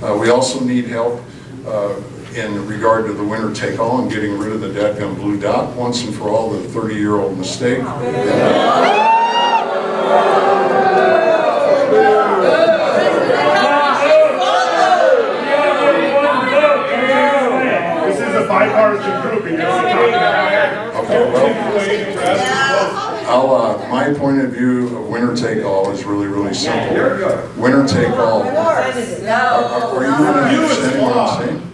We also need help in regard to the winner take all and getting rid of the dadgum blue dot once and for all, the 30-year-old mistake. This is a bipartisan group. Okay, well, my point of view of winner take all is really, really simple. Winner take all. Are you understanding what I'm saying?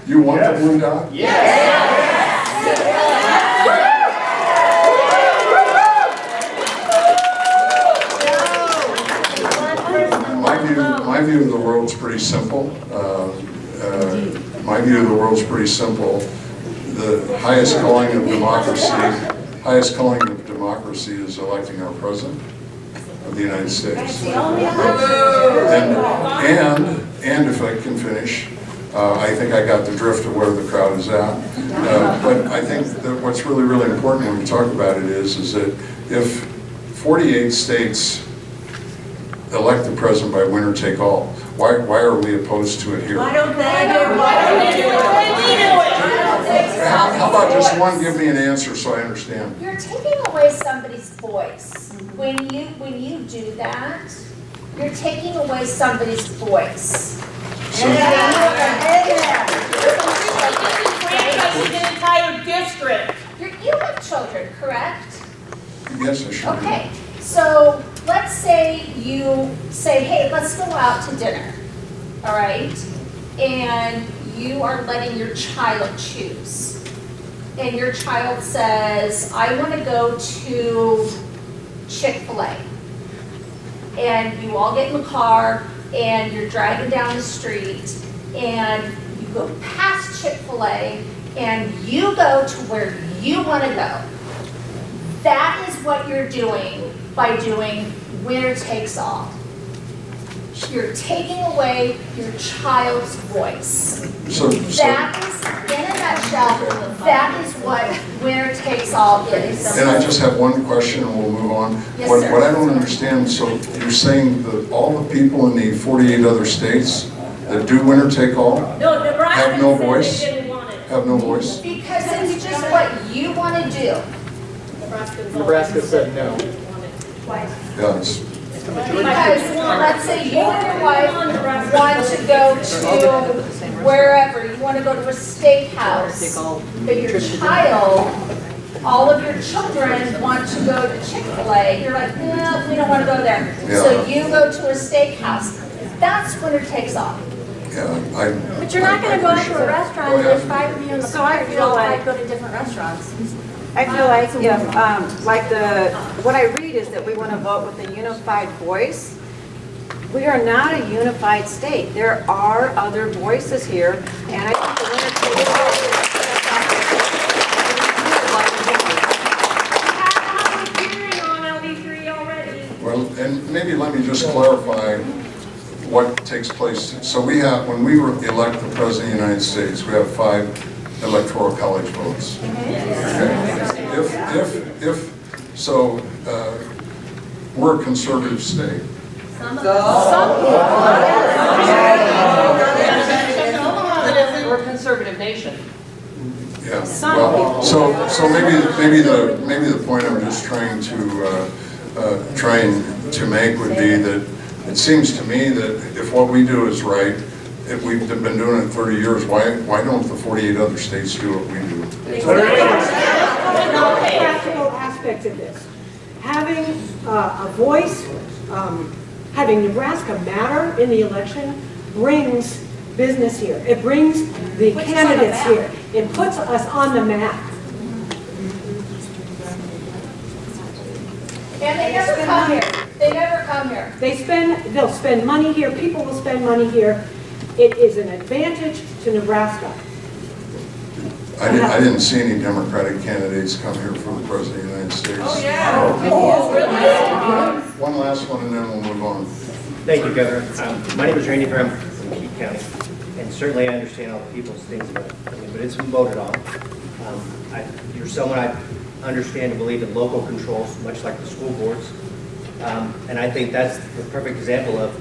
You want the blue dot? Yes. My view of the world's pretty simple. My view of the world's pretty simple. The highest calling of democracy is electing our president of the United States. And if I can finish, I think I got the drift of where the crowd is at. But I think that what's really, really important when we talk about it is that if 48 states elect the president by winner take all, why are we opposed to it here? Why don't they do it? How about just one give me an answer so I understand? You're taking away somebody's voice. When you do that, you're taking away somebody's voice. So, An entire district. You have children, correct? yes, I should. Okay, so let's say you say, hey, let's go out to dinner, all right? And you are letting your child choose. And your child says, I want to go to Chick-fil-A. And you all get in the car and you're driving down the street and you go past Chick-fil-A and you go to where you want to go. That is what you're doing by doing winner takes all. You're taking away your child's voice. That is, in a nutshell, that is what winner takes all is. And I just have one question and we'll move on. Yes, what, sir. what I don't understand, so you're saying that all the people in the 48 other states that do winner take all No, Nebraska have no said voice? they didn't want it. Have no voice? Because it's just what you want to do. Nebraska said no. Yes. Because let's say you and your wife want to go to wherever, you want to go to a steakhouse, but your child, all of your children want to go to Chick-fil-A, you're like, no, we don't want to go there. Yeah. So you go to a steakhouse. That's winner takes all. Yeah, But you're not going to go to a restaurant and there's 5 of you in the So I car. You feel don't like- go to different restaurants. I feel like if, what I read is that we want to vote with a unified voice. We are not a unified state. There are other voices here, and I think the winner takes all. Hearing on LD3 already. well, and maybe let me just clarify what takes place. So we have, when we elect the President of the United States, we have 5 electoral college votes. Okay? So we're a conservative state. We're a conservative nation. Yeah. Well, so maybe the point I'm just trying to make would be that it seems to me that if what we do is right, if we've been doing it 30 years, why don't the 48 other states do what we do? Practical aspects of this. Having a voice, having Nebraska matter in the election brings business here. It brings the candidates here. It puts us on the map. And they never come here. They never come here. They'll spend money here. People will spend money here. It is an advantage to Nebraska. I didn't see any Democratic candidates come here for the President of the United States. Oh, yeah. One last one and then we'll move on. Thank you, Governor. My name is Randy Brum from Keith County, and certainly I understand all the people's things about it, but it's been voted on. You're someone I understand and believe in local controls, much like the school boards, and I think that's the perfect example of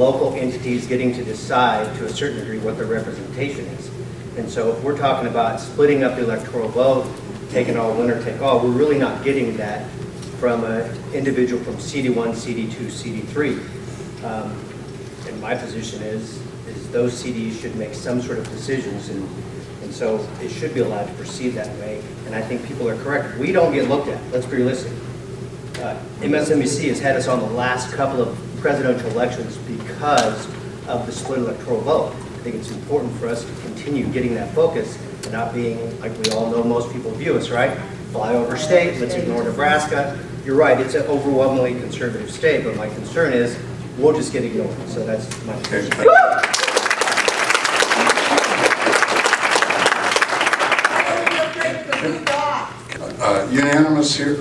local entities getting to decide to a certain degree what their representation is. And so if we're talking about splitting up the electoral vote, taking all winner take all, we're really not getting that from an individual from CD1, CD2, CD3. And my position is those CDs should make some sort of decisions, and so it should be allowed to proceed that way. And I think people are correct. We don't get looked at. Let's be realistic. MSNBC has had us on the last couple of presidential elections because of the split electoral vote. I think it's important for us to continue getting that focus and not being, like we all know most people view us, right? Flyover state, let's ignore Nebraska. You're right, it's an overwhelmingly conservative state, but my concern is we'll just get ignored. So that's my concern. Unanimous here,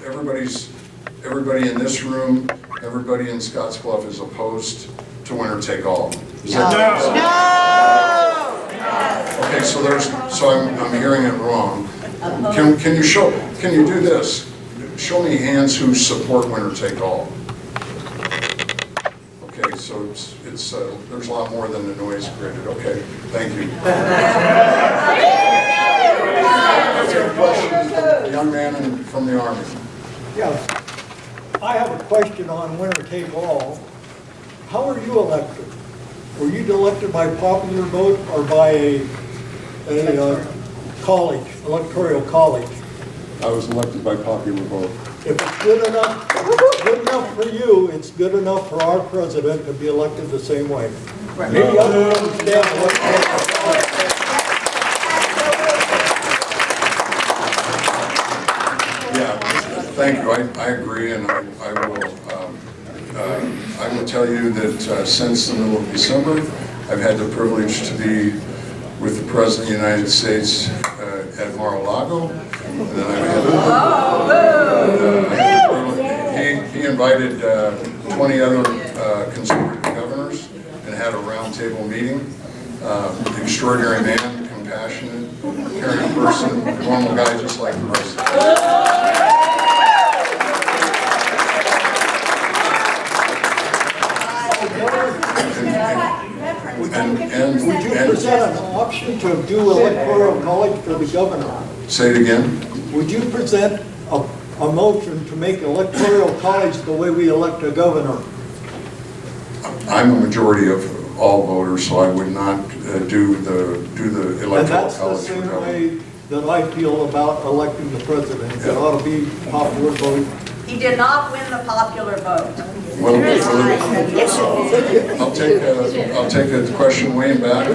everybody in this room, everybody in Scottsbluff is opposed to winner take all. Is that- Okay, so I'm hearing it wrong. Can you do this? Show me hands who support winner take all. Okay, so it's there's a lot more than the noise created. Okay, thank you. Question, young man from the Army. Yes, I have a question on winner take all. How are you elected? Were you elected by popular vote or by a college, electoral college? I was elected by popular vote. If it's good enough for you, it's good enough for our president to be elected the same way. Maybe I don't understand what. Yeah, thank you. I agree, and I will tell you that since the middle of December, I've had the privilege to be with the President of the United States at Mar-a-Lago. And then he invited 20 other conservative governors and had a roundtable meeting. Extraordinary man, compassionate, caring person, normal guy just like the rest of us. Would you present an option to do electoral college for the governor? Say it again. Would you present a motion to make electoral college the way we elect a governor? I'm a majority of all voters, so I would not do the electoral And that's the college. same way that I feel about electing the president. It ought to be popular vote. He did not win the popular vote. Well, I'll take the question way back.